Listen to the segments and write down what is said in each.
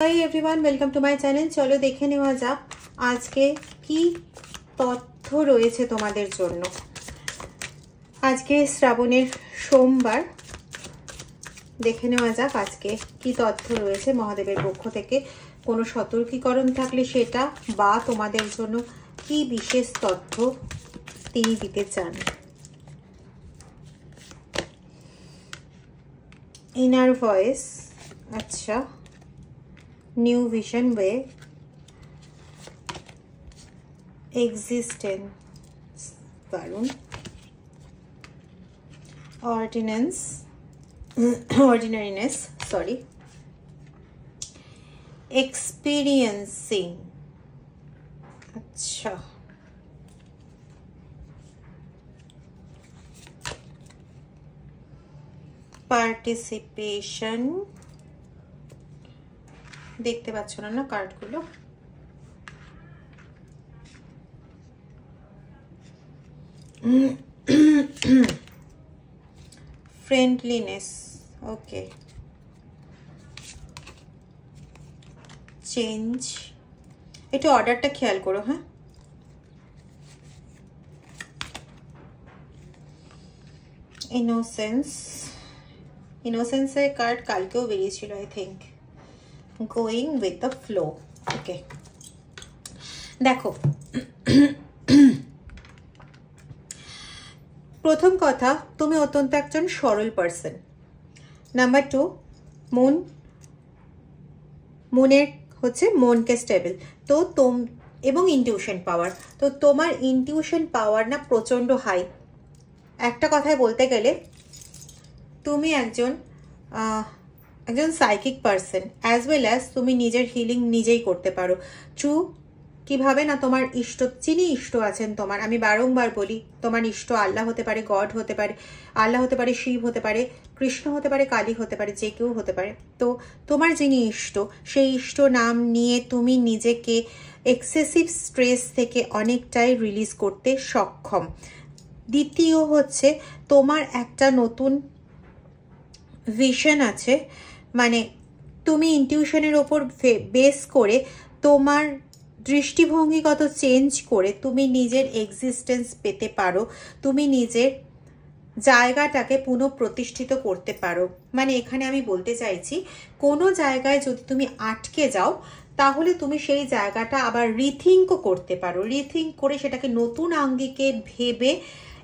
Hi everyone, welcome to my channel. চলো দেখে নেওয়া যাক আজকে কি তথ্য রয়েছে তোমাদের জন্য। আজকে শ্রাবণের সোমবার, দেখে নেওয়া যাক আজকে কি তথ্য রয়েছে মহাদেবের পক্ষ থেকে। কোনো সতর্কীকরণ থাকলে সেটা, বা তোমাদের জন্য কি বিশেষ তথ্য তিনি দিতে চান। ইনার ভয়েস, আচ্ছা, নিউ ভিশন ওয়ে, এক্সিস্টেন্স দারুন, অর্ডিনারিনেস, সরি, এক্সপিরিয়েন্সিং, আচ্ছা, পার্টিসিপেশন, দেখতে পাচ্ছ না কার্ডগুলো, ফ্রেন্ডলিনেস, ওকে, চেঞ্জ, একটু অর্ডারটা খেয়াল করো, হ্যাঁ। ইনোসেন্সের কার্ড কালকেও বেরিয়েছিল I think. Going with the flow, okay. দেখো, প্রথম কথা, তুমি অত্যন্ত একজন সরল পার্সন। নাম্বার 2, মনের হচ্ছে মনকে স্টেবল তো এবং ইনটিউশন পাওয়ার, তো তোমার ইনটিউশন পাওয়ার না প্রচন্ড হাই। একটা কথায় বলতে গেলে তুমি একজন psychic person, as well as তুমি নিজের হিলিং নিজেই করতে পারো। ট্রু, কিভাবে না, তোমার ইষ্ট, যিনি ইষ্ট আছেন তোমার, আমি বারংবার বলি, তোমার ইষ্ট আল্লাহ হতে পারে, গড হতে পারে, আল্লাহ হতে পারে, শিব হতে পারে, কৃষ্ণ হতে পারে, কালী হতে পারে, যে কেউ হতে পারে। তো তোমার যিনি ইষ্ট, সেই ইষ্ট নাম নিয়ে তুমি নিজেকে এক্সেসিভ স্ট্রেস থেকে অনেকটাই রিলিজ করতে সক্ষম। দ্বিতীয় হচ্ছে, তোমার একটা নতুন ভিশন আছে, মানে তুমি ইনটিউশনের ওপর বেস করে তোমার দৃষ্টিভঙ্গিগত চেঞ্জ করে তুমি নিজের এক্সিস্টেন্স পেতে পারো, তুমি নিজের জায়গাটাকে পুনঃপ্রতিষ্ঠিত করতে পারো। মানে এখানে আমি বলতে চাইছি, কোনো জায়গায় যদি তুমি আটকে যাও, তাহলে তুমি সেই জায়গাটা আবার রিথিঙ্কও করতে পারো। রিথিঙ্ক করে সেটাকে নতুন আঙ্গিকে ভেবে,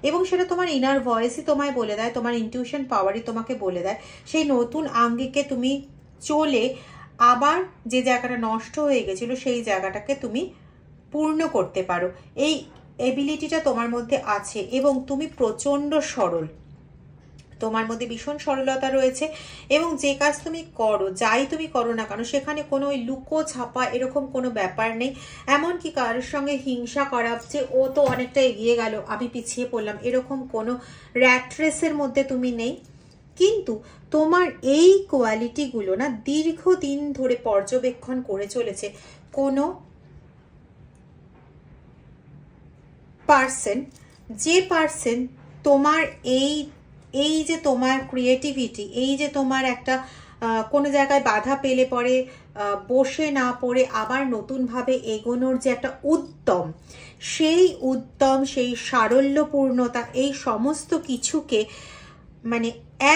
এবং সেটা তোমার ইনার ভয়েসই তোমায় বলে দেয়, তোমার ইনটিউশন পাওয়ারই তোমাকে বলে দেয়, সেই নতুন আঙ্গিকে তুমি চলে আবার যে জায়গাটা নষ্ট হয়ে গেছিল সেই জায়গাটাকে তুমি পূর্ণ করতে পারো। এই এবিলিটিটা তোমার মধ্যে আছে এবং তুমি প্রচণ্ড সরল, তোমার মধ্যে ভীষণ সরলতা রয়েছে। এবং যে কাজ তুমি করো, যাই তুমি করো না কেন, সেখানে কোনো ওই লুকো ছাপা এরকম কোনো ব্যাপার নেই। এমনকি কারোর সঙ্গে হিংসা করা, যে ও তো অনেকটা এগিয়ে গেল, আমি পিছিয়ে পড়লাম, এরকম কোনো র্যাট রেসের মধ্যে তুমি নেই। কিন্তু তোমার এই কোয়ালিটিগুলো না দীর্ঘদিন ধরে পর্যবেক্ষণ করে চলেছে কোনো পার্সন, যে পার্সন তোমার এই যে তোমার ক্রিয়েটিভিটি, এই যে তোমার একটা কোনো জায়গায় বাধা পেলে পরে বসে না পড়ে আবার নতুনভাবে এগোনোর যে একটা উদ্যম, সেই সারল্যপূর্ণতা, এই সমস্ত কিছুকে মানে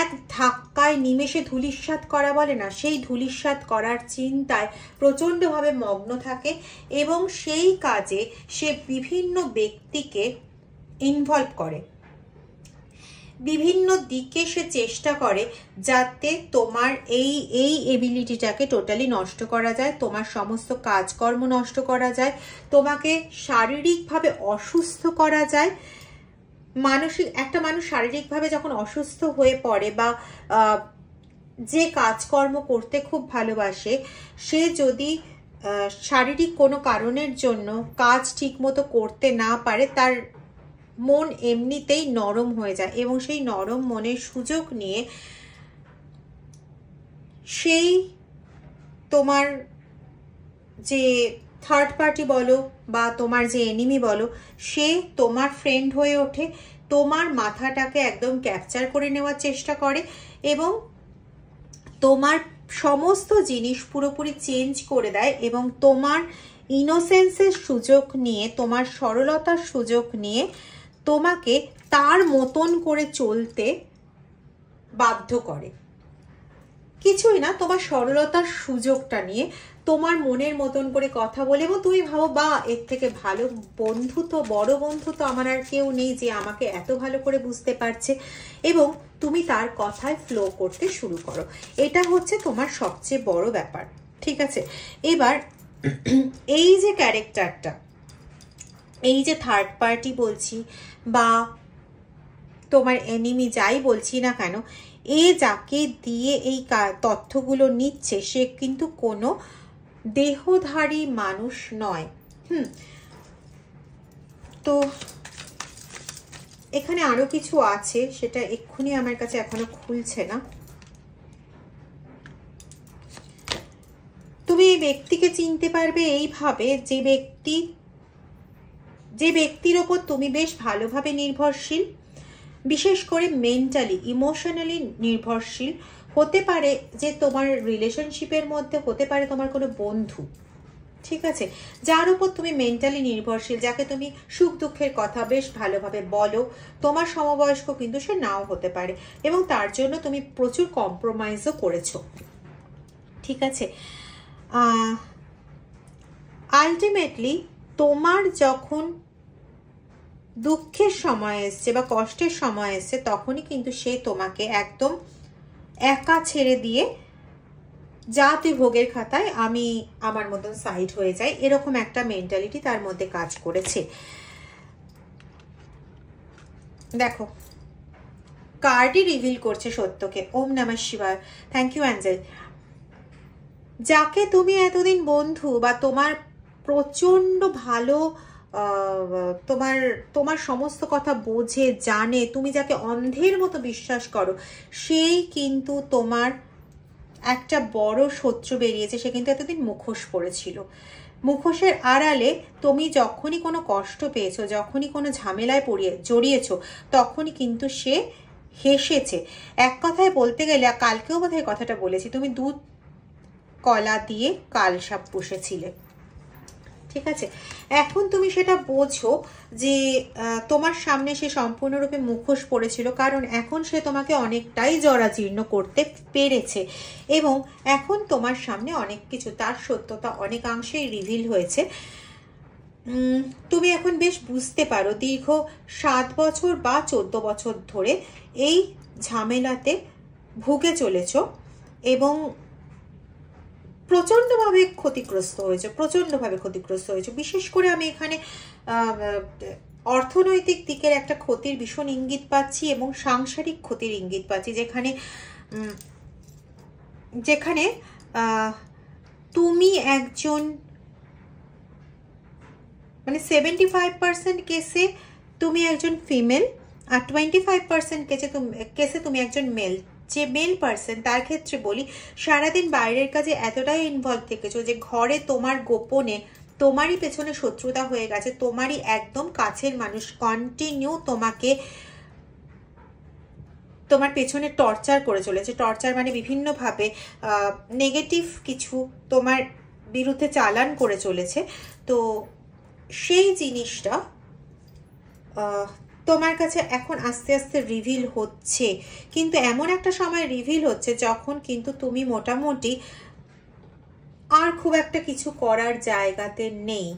এক ধাক্কায় নিমেষে ধূলিসাৎ করা বলে না, সেই ধূলিসাৎ করার চিন্তায় প্রচণ্ডভাবে মগ্ন থাকে এবং সেই কাজে সে বিভিন্ন ব্যক্তিকে ইনভলভ করে, বিভিন্ন দিকে সে চেষ্টা করে যাতে তোমার এই এবিলিটিটাকে টোটালি নষ্ট করা যায়, তোমার সমস্ত কাজকর্ম নষ্ট করা যায়, তোমাকে শারীরিকভাবে অসুস্থ করা যায়। একটা মানুষ শারীরিকভাবে যখন অসুস্থ হয়ে পড়ে বা যে কাজকর্ম করতে খুব ভালোবাসে, সে যদি শারীরিক কোনো কারণের জন্য কাজ ঠিকমতো করতে না পারে, তার মন এমনিতেই নরম হয়ে যায় এবং সেই নরম মনের সুযোগ নিয়ে সেই তোমার যে থার্ড পার্টি বলো বা তোমার যে এনিমি বলো, সে তোমার ফ্রেন্ড হয়ে ওঠে, তোমার মাথাটাকে একদম ক্যাপচার করে নেওয়ার চেষ্টা করে এবং তোমার সমস্ত জিনিস পুরোপুরি চেঞ্জ করে দেয় এবং তোমার ইনোসেন্সের সুযোগ নিয়ে, তোমার সরলতার সুযোগ নিয়ে তোমাকে তার মতন করে চলতে বাধ্য করে। কিছুই না, তোমার সরলতার সুযোগটা নিয়ে তোমার মনের মতন করে কথা বলে, এবং তুমি ভাবো বা এর থেকে ভালো বন্ধু তো, বড় বন্ধু তো আমার আর কেউ নেই যে আমাকে এত ভালো করে বুঝতে পারছে, এবং তুমি তার কথায় ফ্লো করতে শুরু করো। এটা হচ্ছে তোমার সবচেয়ে বড় ব্যাপার, ঠিক আছে? এবার এই যে ক্যারেক্টারটা, এই যে থার্ড পার্টি বলছি বা তোমার এনিমি যাই বলছি না কেন, এ যাকে দিয়ে এই তথ্যগুলো নিচ্ছে সে কিন্তু কোনো দেহধারী মানুষ নয়। তো এখানে আরো কিছু আছে, সেটা এক্ষুনি আমার কাছে এখনো খুলছে না। তুমি এই ব্যক্তিকে চিনতে পারবে এইভাবে, যে ব্যক্তির ওপর তুমি বেশ ভালোভাবে নির্ভরশীল, বিশেষ করে মেন্টালি, ইমোশনালি নির্ভরশীল। হতে পারে যে তোমার রিলেশনশিপের মধ্যে হতে পারে তোমার কোনো বন্ধু, ঠিক আছে, যার উপর তুমি মেন্টালি নির্ভরশীল, যাকে তুমি সুখ দুঃখের কথা বেশ ভালোভাবে বলো। তোমার সমবয়স্ক কিন্তু সে নাও হতে পারে, এবং তার জন্য তুমি প্রচুর কম্প্রোমাইজও করেছো, ঠিক আছে? আলটিমেটলি তোমার যখন দুঃখের সময় এসছে বা কষ্টের সময় এসছে, তখনই কিন্তু সে তোমাকে একদম একা ছেড়ে দিয়ে, যা তুই ভোগের খাতায়, আমি আমার মতন সাইড হয়ে যাই, এরকম একটা মেন্টালিটি তার মধ্যে কাজ করেছে। দেখো, কার্ডই রিভিল করছে সত্যকে। ওম নমঃ শিবায়। Thank you Angel. যাকে তুমি এতদিন বন্ধু বা তোমার প্রচন্ড ভালো, তোমার সমস্ত কথা বোঝে, জানে, তুমি যাকে অন্ধের মতো বিশ্বাস করো, সেই কিন্তু তোমার একটা বড় শত্রু বেরিয়েছে। সে কিন্তু এতদিন মুখোশ পড়েছিল। মুখোশের আড়ালে তুমি যখনই কোনো কষ্ট পেয়েছো, যখনই কোনো ঝামেলায় জড়িয়েছো, তখনই কিন্তু সে হেসেছে। এক কথায় বলতে গেলে, কালকেও বোধহয় কথাটা বলেছি, তুমি দুধ কলা দিয়ে কালসাপ পুষেছিলে, ঠিক আছে? এখন তুমি সেটা বোঝো যে তোমার সামনে সে সম্পূর্ণরূপে মুখোশ পড়েছিল, কারণ এখন সে তোমাকে অনেকটাই জরাজীর্ণ করতে পেরেছে, এবং এখন তোমার সামনে অনেক কিছু, তার সত্যতা অনেকাংশেই রিভিল হয়েছে। তুমি এখন বেশ বুঝতে পারো দীর্ঘ 7 বছর বা 14 বছর ধরে এই ঝামেলাতে ভুগে চলেছ, এবং প্রচন্ডভাবে ক্ষতিগ্রস্ত হয়েছে। বিশেষ করে আমি এখানে অর্থনৈতিক দিকের একটা ক্ষতির ভীষণ ইঙ্গিত পাচ্ছি, এবং সাংসারিক ক্ষতির ইঙ্গিত পাচ্ছি, যেখানে তুমি একজন, মানে 75% কেসে তুমি একজন ফিমেল, আর 25% কেসে তুমি একজন মেল। যে মেল পার্সন, তার ক্ষেত্রে বলি, সারাদিন বাইরের কাজে এতটাই ইনভলভ থেকেছো যে ঘরে তোমার গোপনে তোমারই পেছনে শত্রুতা হয়ে গেছে। তোমারই একদম কাছের মানুষ কন্টিনিউ তোমার পেছনে টর্চার করে চলেছে। টর্চার মানে বিভিন্নভাবে নেগেটিভ কিছু তোমার বিরুদ্ধে চালান করে চলেছে। তো সেই জিনিসটা তোমার কাছে এখন আস্তে আস্তে রিভিল হচ্ছে, কিন্তু এমন একটা সময় রিভিল হচ্ছে যখন কিন্তু তুমি মোটামুটি আর খুব একটা কিছু করার জায়গাতে নেই।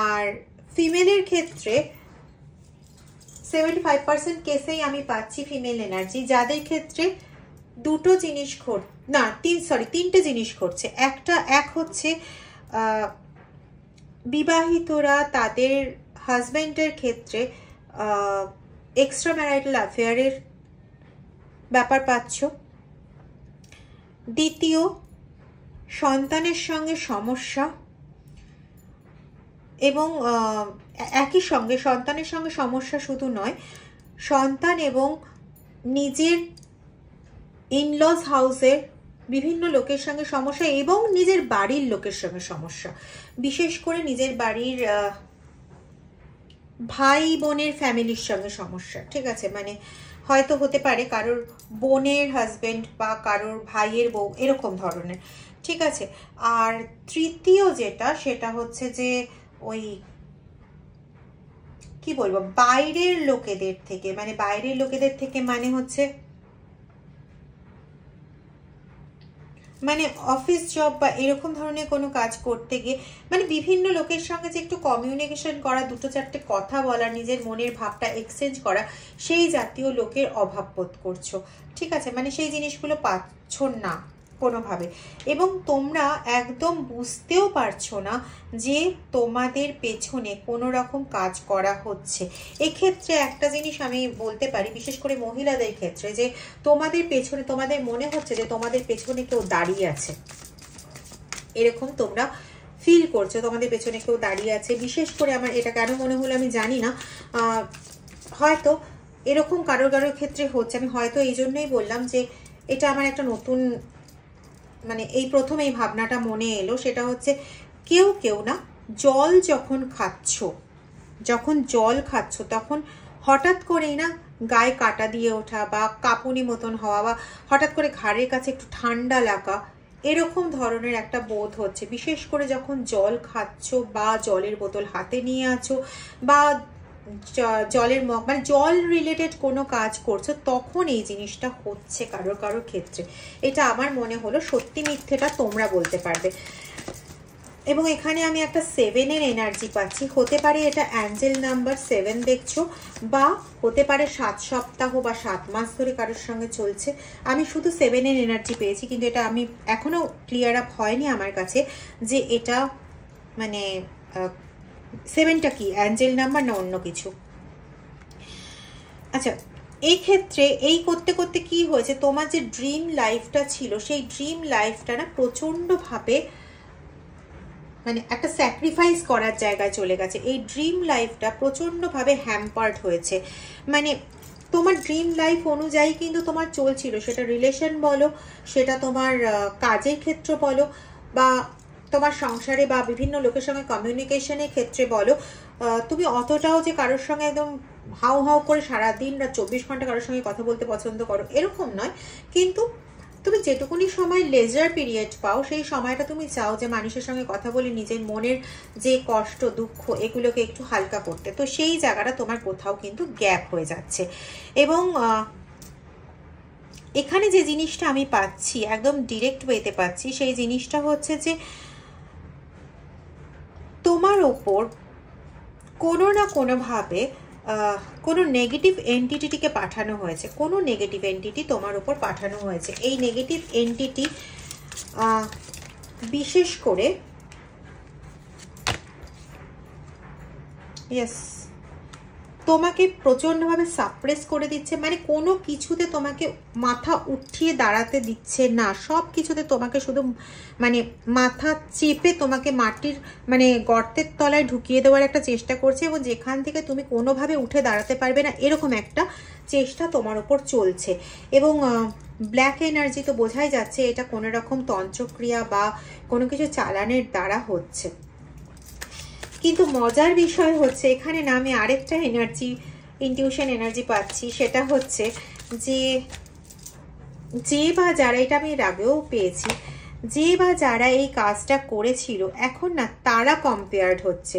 আর ফিমেলের ক্ষেত্রে 75% কেসেই আমি পাচ্ছি ফিমেল এনার্জি, যাদের ক্ষেত্রে তিনটে জিনিস ঘটছে। এক হচ্ছে বিবাহিতরা তাদের হাজব্যান্ডের ক্ষেত্রে এক্সট্রা ম্যারিটাল অ্যাফেয়ারের ব্যাপার পাচ্ছ। দ্বিতীয়, সন্তানের সঙ্গে সমস্যা, এবং একই সঙ্গে সন্তানের সঙ্গে সমস্যা শুধু নয়, সন্তান এবং নিজের ইনলজ হাউসের বিভিন্ন লোকের সঙ্গে সমস্যা, এবং নিজের বাড়ির লোকের সঙ্গে সমস্যা। বিশেষ করে নিজের বাড়ির ভাই বোনের ফ্যামিলির সঙ্গে সমস্যা, ঠিক আছে? মানে হয়তো হতে পারে কারোর বোনের হাজবেন্ড বা কারোর ভাইয়ের বউ, এরকম ধরনের, ঠিক আছে। আর তৃতীয় যেটা, সেটা হচ্ছে যে ওই কি বলবো, বাইরের লোকেদের থেকে, মানে বাইরের লোকেদের থেকে মানে হচ্ছে মানে অফিস জব বা এরকম ধরনের কোনো কাজ করতে গিয়ে, মানে বিভিন্ন লোকের সঙ্গে যে একটু কমিউনিকেশন করা, দুটো চারটে কথা বলা, নিজের মনের ভাবটা এক্সচেঞ্জ করা, সেই জাতীয় লোকের অভাব বোধ করছো, ঠিক আছে। মানে সেই জিনিসগুলো পাচ্ছ না কোনোভাবে, এবং তোমরা একদম বুঝতেও পারছো না যে তোমাদের পেছনে কোনো রকম কাজ করা হচ্ছে। এক্ষেত্রে একটা জিনিস আমি বলতে পারি, বিশেষ করে মহিলাদের ক্ষেত্রে, যে তোমাদের পেছনে, তোমাদের মনে হচ্ছে যে তোমাদের পেছনে কেউ দাঁড়িয়ে আছে, এরকম তোমরা ফিল করছো, তোমাদের পেছনে কেউ দাঁড়িয়ে আছে। বিশেষ করে আমার এটা কেন মনে হলো আমি জানি না, হয়তো এরকম কারোর কারোর ক্ষেত্রে হচ্ছে। আমি হয়তো এই জন্যই বললাম যে এটা আমার একটা নতুন, মানে এই প্রথম এই ভাবনাটা মনে এলো, সেটা হচ্ছে কেউ কেউ না, জল যখন খাচ্ছ তখন হঠাৎ করেই না গায়ে কাটা দিয়ে ওঠা বা কাঁপুনি মতন হওয়া বা হঠাৎ করে ঘাড়ের কাছে একটু ঠান্ডা লাগা, এরকম ধরনের একটা বোধ হচ্ছে। বিশেষ করে যখন জল খাচ্ছ বা জলের বোতল হাতে নিয়ে আছো বা জলের মগ, মানে জল রিলেটেড কোনো কাজ করছো, তখন এই জিনিসটা হচ্ছে কারোর কারোর ক্ষেত্রে। এটা আমার মনে হলো, সত্যি মিথ্যেটা তোমরা বলতে পারবে। এবং এখানে আমি একটা 7-এর এনার্জি পাচ্ছি। হতে পারে এটা অ্যাঞ্জেল নাম্বার 7 দেখছো, বা হতে পারে 7 সপ্তাহ বা 7 মাস ধরে কারোর সঙ্গে চলছে। আমি শুধু 7-এর এনার্জি পেয়েছি, কিন্তু এটা আমি এখনো ক্লিয়ার আপ হয়নি আমার কাছে যে এটা মানে 7টা কি অ্যাঞ্জেল নাম্বার না অন্য কিছু। আচ্ছা, এই ক্ষেত্রে এই করতে করতে কি হয়েছে, তোমার যে ড্রিম লাইফটা ছিল, সেই ড্রিম লাইফটা না প্রচণ্ডভাবে মানে একটা স্যাক্রিফাইস করার জায়গায় চলে গেছে। এই ড্রিম লাইফটা প্রচণ্ডভাবে হ্যাম্পার্ড হয়েছে। মানে তোমার ড্রিম লাইফ অনুযায়ী কিন্তু তোমার চলছিল, সেটা রিলেশন বলো, সেটা তোমার কাজের ক্ষেত্র বলো, বা তোমার সংসারে বা বিভিন্ন লোকের সঙ্গে কমিউনিকেশনের ক্ষেত্রে বলো, তুমি অতটাও যে কারোর সঙ্গে একদম হাউ হাউ করে সারাদিন বা 24 ঘন্টা কারোর সঙ্গে কথা বলতে পছন্দ করো এরকম নয়, কিন্তু তুমি যেটুকুনি সময় লেজার পিরিয়ড পাও, সেই সময়টা তুমি চাও যে মানুষের সঙ্গে কথা বলে নিজের মনের যে কষ্ট দুঃখ এগুলোকে একটু হালকা করতে। তো সেই জায়গাটা তোমার কোথাও কিন্তু গ্যাপ হয়ে যাচ্ছে। এবং এখানে যে জিনিসটা আমি পাচ্ছি, একদম ডিরেক্ট ওয়েতে পাচ্ছি, সেই জিনিসটা হচ্ছে যে তোমার ওপর কোনো না কোনোভাবে কোনো নেগেটিভ এন্টিটিকে পাঠানো হয়েছে, কোনো নেগেটিভ এন্টিটি তোমার উপর পাঠানো হয়েছে। এই নেগেটিভ এন্টিটি বিশেষ করে তোমাকে প্রচণ্ডভাবে সাপ্রেস করে দিচ্ছে, মানে কোনো কিছুতে তোমাকে মাথা উঠিয়ে দাঁড়াতে দিচ্ছে না, সব কিছুতে তোমাকে শুধু মানে মাথা চেপে তোমাকে মাটির মানে গর্তের তলায় ঢুকিয়ে দেওয়ার একটা চেষ্টা করছে, এবং যেখান থেকে তুমি কোনোভাবে উঠে দাঁড়াতে পারবে না এরকম একটা চেষ্টা তোমার ওপর চলছে। এবং ব্ল্যাক এনার্জি তো বোঝাই যাচ্ছে এটা কোনো রকম তন্ত্রক্রিয়া বা কোনো কিছু চালানের দ্বারা হচ্ছে। কিন্তু মজার বিষয় হচ্ছে এখানে না আমি আরেকটা এনার্জি, ইনটিউশন এনার্জি পাচ্ছি, সেটা হচ্ছে যে বা যারা, এটা আমি এর আগেও পেয়েছি, যে বা যারা এই কাজটা করেছিল এখন না তারা কম্পেয়ার্ড হচ্ছে,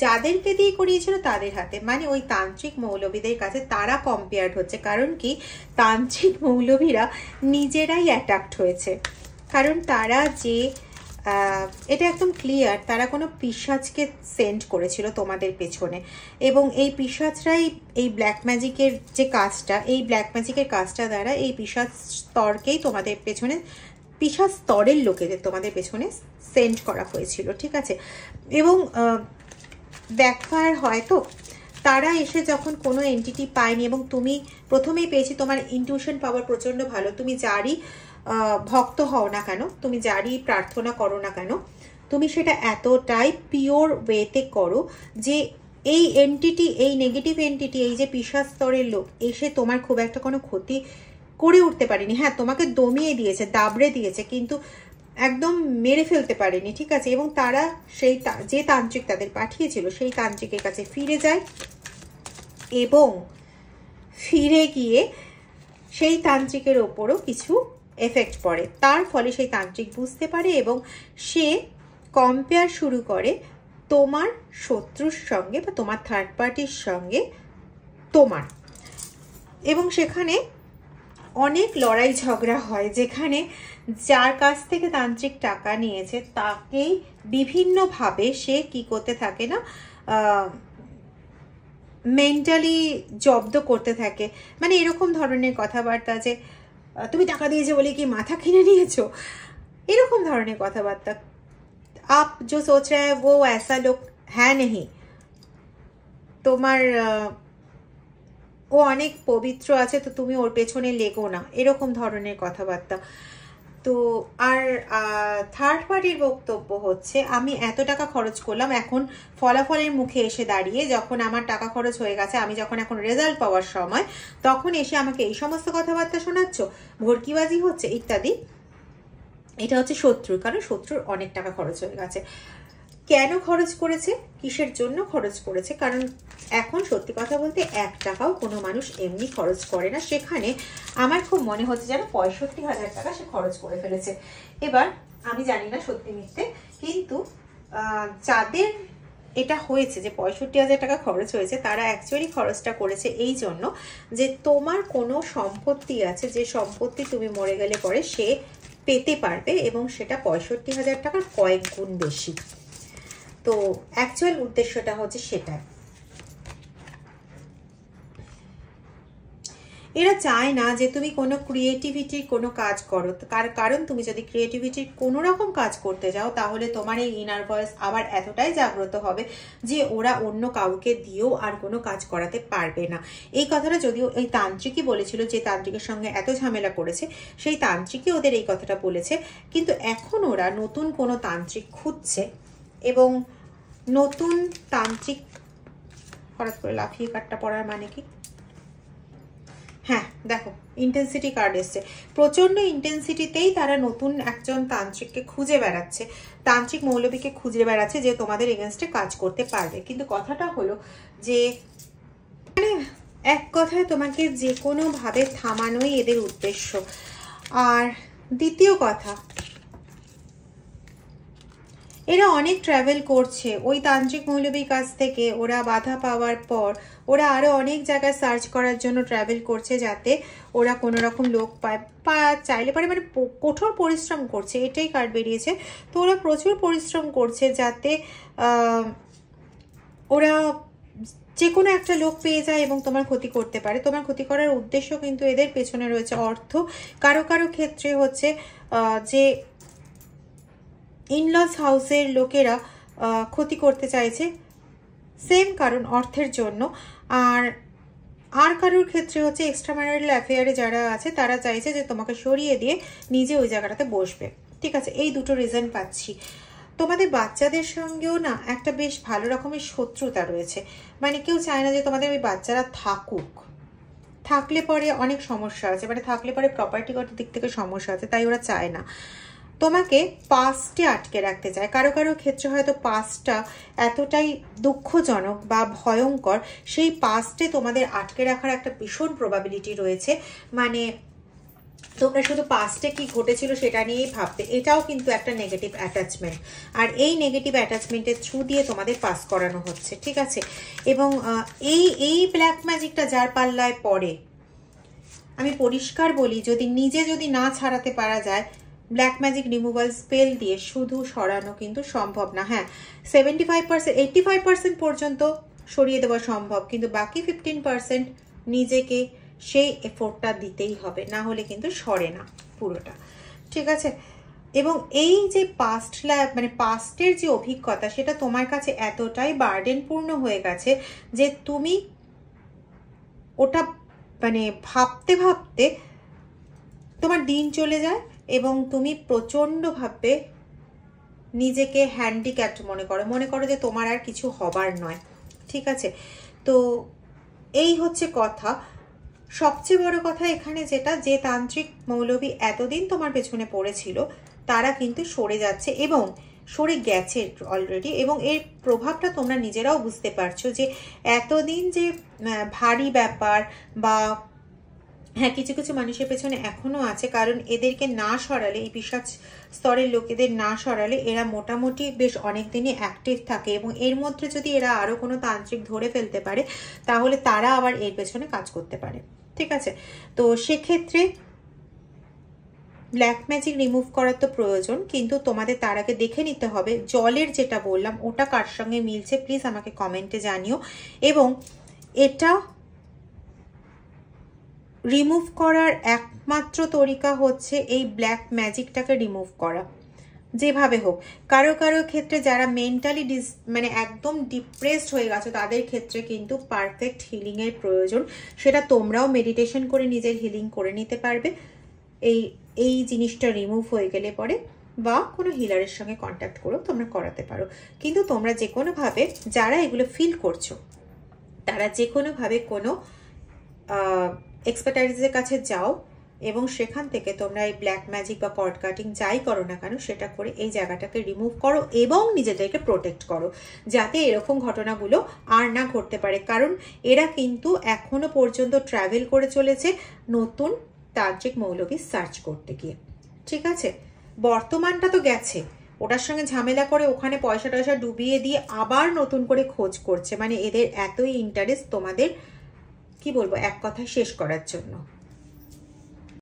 যাদেরকে দিয়ে করিয়েছিল তাদের হাতে, মানে ওই তান্ত্রিক মৌলবীদের কাছে তারা কম্পেয়ার্ড হচ্ছে। কারণ কি, তান্ত্রিক মৌলবীরা নিজেরাই অ্যাট্রাক্ট হয়েছে, কারণ তারা যে এটা একদম ক্লিয়ার, তারা কোনো পিশাচকে সেন্ড করেছিল তোমাদের পেছনে, এবং এই পিশাচরাই এই ব্ল্যাক ম্যাজিকের যে কাজটা, এই ব্ল্যাক ম্যাজিকের কাজটা দ্বারা এই পিশাচ স্তরকেই তোমাদের পেছনে, পিশাচ স্তরের লোকেদের তোমাদের পেছনে সেন্ড করা হয়েছিল, ঠিক আছে। এবং ব্যাকফায়ার হয়তো তারা এসে যখন কোনো এন্টিটি পায়নি, এবং তুমি প্রথমেই পেয়েছি, তোমার ইনটিউশন পাওয়ার প্রচণ্ড ভালো, তুমি যারই ভক্ত হও না কেন, তুমি যারই প্রার্থনা করো না কেন, তুমি সেটা এতটাই পিওর ওয়েতে করো যে এই এন্টিটি, এই নেগেটিভ এন্টিটি, এই যে পিশাচ স্তরের লোক এসে তোমার খুব একটা কোনো ক্ষতি করে উঠতে পারেনি। হ্যাঁ, তোমাকে দমিয়ে দিয়েছে, দাবড়ে দিয়েছে, কিন্তু একদম মেরে ফেলতে পারেনি, ঠিক আছে। এবং তারা সেই যে তান্ত্রিক তাদের পাঠিয়েছিল সেই তান্ত্রিকের কাছে ফিরে যায়, এবং ফিরে গিয়ে সেই তান্ত্রিকের ওপরও কিছু এফেক্ট পড়ে। তার ফলে সেই তান্ত্রিক বুঝতে পারে এবং সে কম্পেয়ার শুরু করে তোমার শত্রুর সঙ্গে বা তোমার থার্ড পার্টির সঙ্গে তোমার, এবং সেখানে অনেক লড়াই ঝগড়া হয়, যেখানে যার কাছ থেকে তান্ত্রিক টাকা নিয়েছে তাকেই বিভিন্নভাবে সে কি করতে থাকে না, মেন্টালি জব্দ করতে থাকে। মানে এরকম ধরনের কথাবার্তা যে তুমি টাকা দিয়েছো বলে কি মাথা কিনে নিয়েছো, এরকম ধরনের কথাবার্তা। आप जो सोच रहे हैं वो ऐसा लोग है नहीं, তোমার ও অনেক পবিত্র আছে তো তুমি ওর পেছনে লেগো না, এরকম ধরনের কথাবার্তা। তো আর থার্ড পার্টির বক্তব্য হচ্ছে আমি এত টাকা খরচ করলাম, এখন ফলাফলের মুখে এসে দাঁড়িয়ে যখন আমার টাকা খরচ হয়ে গেছে, আমি যখন এখন রেজাল্ট পাওয়ার সময়, তখন এসে আমাকে এই সমস্ত কথাবার্তা শোনাচ্ছ, ভর্কিবাজি হচ্ছে ইত্যাদি। এটা হচ্ছে শত্রুর, কারণ শত্রুর অনেক টাকা খরচ হয়ে গেছে। কেন খরচ করেছে, কিসের জন্য খরচ করেছে? কারণ এখন সত্যি কথা বলতে 1 টাকাও কোনো মানুষ এমনি খরচ করে না। সেখানে আমার খুব মনে হচ্ছে যেন 65,000 টাকা সে খরচ করে ফেলেছে। এবার আমি জানি না সত্যি মিথ্যে, কিন্তু যাদের এটা হয়েছে যে 65,000 টাকা খরচ হয়েছে, তারা অ্যাকচুয়ালি খরচটা করেছে এই জন্য যে তোমার কোনো সম্পত্তি আছে, যে সম্পত্তি তুমি মরে গেলে পরে সে পেতে পারবে, এবং সেটা 65,000 টাকার কয়েক গুণ বেশি। তো অ্যাকচুয়াল উদ্দেশ্যটা হচ্ছে সেটা। এরা চায় না যে তুমি কোনো ক্রিয়েটিভিটির কোনো কাজ করো, কারণ তুমি যদি ক্রিয়েটিভিটির কোনো রকম কাজ করতে যাও তাহলে তোমার এই ইনার ভয়েস আবার এতটাই জাগ্রত হবে যে ওরা অন্য কাউকে দিয়েও আর কোনো কাজ করাতে পারবে না। এই কথাটা যদিও এই তান্ত্রিকই বলেছিল, যে তান্ত্রিকের সঙ্গে এত ঝামেলা করেছে সেই তান্ত্রিকই ওদের এই কথাটা বলেছে, কিন্তু এখন ওরা নতুন কোনো তান্ত্রিক খুঁজছে, এবং নতুন তান্ত্রিক হঠাৎ করে লাফিয়ে কাটটা পড়ার মানে কি? হ্যাঁ দেখো, ইন্টেন্সিটি কার্ড এসছে, প্রচন্ড ইন্টেন্সিটিতেই তারা নতুন একজন তান্ত্রিককে খুঁজে বেড়াচ্ছে, তান্ত্রিক মৌলবীকে খুঁজে বেড়াচ্ছে যে তোমাদের এগেনস্টে কাজ করতে পারবে। কিন্তু কথাটা হলো যে মানে এক কথায় তোমাকে যে কোনোভাবে থামানোই এদের উদ্দেশ্য। আর দ্বিতীয় কথা, এরা অনেক ট্রাভেল করছে ওই তান্ত্রিক মৌলবীর কাছ থেকে, ওরা বাধা পাওয়ার পর ওরা আরো অনেক জায়গায় সার্চ করার জন্য ট্রাভেল করছে, যাতে ওরা কোনো রকম লোক পায়, চাইলে পারে, মানে কঠোর পরিশ্রম করছে, এটাই কার্ড বেরিয়েছে। তো ওরা প্রচুর পরিশ্রম করছে যাতে ওরা যে কোনো একটা লোক পেয়ে যায় এবং তোমার ক্ষতি করতে পারে। তোমার ক্ষতি করার উদ্দেশ্য কিন্তু এদের পেছনে রয়েছে অর্থ, কারো কারো ক্ষেত্রে হচ্ছে যে ইনলস হাউসের লোকেরা ক্ষতি করতে চাইছে, সেম কারণ অর্থের জন্য। আর কারোর ক্ষেত্রে হচ্ছে এক্সট্রা ম্যারিটাল অ্যাফেয়ারে যারা আছে তারা চাইছে যে তোমাকে সরিয়ে দিয়ে নিজে ওই জায়গাটাতে বসবে। ঠিক আছে, এই দুটো রিজন পাচ্ছি। তোমাদের বাচ্চাদের সঙ্গেও না একটা বেশ ভালো রকমের শত্রুতা রয়েছে, মানে কেউ চায় না যে তোমাদের ওই বাচ্চারা থাকুক, থাকলে পরে অনেক সমস্যা আছে, মানে থাকলে পরে প্রপার্টিগত দিক থেকে সমস্যা আছে, তাই ওরা চায় না। তোমাকে পাস্টে আটকে রাখতে চায়, কারো কারো ক্ষেত্রে হয়তো পাস্টটা এতটাই দুঃখজনক বা ভয়ঙ্কর, সেই পাস্টে তোমাদের আটকে রাখার একটা ভীষণ প্রবাবিলিটি রয়েছে। মানে তোমরা শুধু পাস্টে কি ঘটেছিল সেটা নিয়েই ভাবতে, এটাও কিন্তু একটা নেগেটিভ অ্যাটাচমেন্ট, আর এই নেগেটিভ অ্যাটাচমেন্টের থ্রু দিয়ে তোমাদের পাস করানো হচ্ছে। ঠিক আছে, এবং এই ব্ল্যাক ম্যাজিকটা যার পাল্লায় পড়ে, আমি পরিষ্কার বলি, যদি না ছাড়াতে পারা যায়, ব্ল্যাক ম্যাজিক রিমুভাল স্পেল দিয়ে শুধু সরানো কিন্তু সম্ভব না। হ্যাঁ, 75%, 85% পর্যন্ত সরিয়ে দেওয়া সম্ভব, কিন্তু বাকি 15% নিজেকে সেই এফোর্টটা দিতেই হবে, না হলে কিন্তু সরে না পুরোটা। ঠিক আছে, এবং এই যে পাস্টের যে অভিজ্ঞতা, সেটা তোমার কাছে এতটাই বার্ডেনপূর্ণ হয়ে গেছে যে তুমি ওটা মানে ভাবতে ভাবতে তোমার দিন চলে যায়, এবং তুমি প্রচণ্ডভাবে নিজেকে হ্যান্ডিক্যাপ্ট মনে করো যে তোমার আর কিছু হবার নয়। ঠিক আছে, তো এই হচ্ছে কথা। সবচেয়ে বড় কথা এখানে যেটা, যে তান্ত্রিক মৌলবী এতদিন তোমার পেছনে পড়েছিল তারা কিন্তু সরে যাচ্ছে, এবং সরে গেছে অলরেডি, এবং এর প্রভাবটা তোমরা নিজেরাও বুঝতে পারছো যে এতদিন যে ভারী ব্যাপার বা হ্যাঁ কিছু কিছু মানুষের পেছনে এখনো আছে, কারণ এদেরকে না সরালে, এই পিশাচ স্তরের লোকেদের না সরালে এরা মোটামুটি বেশ অনেক দিনই অ্যাক্টিভ থাকে, এবং এর মধ্যে যদি এরা আরো কোনো তান্ত্রিক ধরে ফেলতে পারে তাহলে তারা আবার এর পেছনে কাজ করতে পারে। ঠিক আছে, তো সেক্ষেত্রে ব্ল্যাক ম্যাজিক রিমুভ করার তো প্রয়োজন, কিন্তু তোমাদের তার আগে দেখে নিতে হবে জলের যেটা বললাম ওটা কার সঙ্গে মিলছে, প্লিজ আমাকে কমেন্টে জানিও। এবং এটা রিমুভ করার একমাত্র তরিকা হচ্ছে এই ব্ল্যাক ম্যাজিকটাকে রিমুভ করা, যেভাবে হোক। কারো কারো ক্ষেত্রে যারা মেন্টালি মানে একদম ডিপ্রেসড হয়ে গেছো তাদের ক্ষেত্রে কিন্তু পারফেক্ট হিলিংয়ের প্রয়োজন, সেটা তোমরাও মেডিটেশন করে নিজের হিলিং করে নিতে পারবে এই জিনিসটা রিমুভ হয়ে গেলে পরে, বা কোনো হিলারের সঙ্গে কন্ট্যাক্ট করেও তোমরা করাতে পারো। কিন্তু তোমরা যে কোনোভাবে যারা এগুলো ফিল করছো তারা যে কোনোভাবে কোনো এক্সপার্টাইজের কাছে যাও এবং সেখান থেকে তোমরা এই ব্ল্যাক ম্যাজিক বা কর্ড কাটিং যাই করো না কেন সেটা করে এই জায়গাটাকে রিমুভ করো এবং নিজেদেরকে প্রোটেক্ট করো, যাতে এরকম ঘটনাগুলো আর না ঘটতে পারে। কারণ এরা কিন্তু এখনো পর্যন্ত ট্রাভেল করে চলেছে নতুন তান্ত্রিক মৌলবী সার্চ করতে গিয়ে। ঠিক আছে, বর্তমানটা তো গেছে, ওটার সঙ্গে ঝামেলা করে ওখানে পয়সা টয়সা ডুবিয়ে দিয়ে আবার নতুন করে খোঁজ করছে। মানে এদের এতই ইন্টারেস্ট তোমাদের কি বলবো এক কথায় শেষ করার জন্য।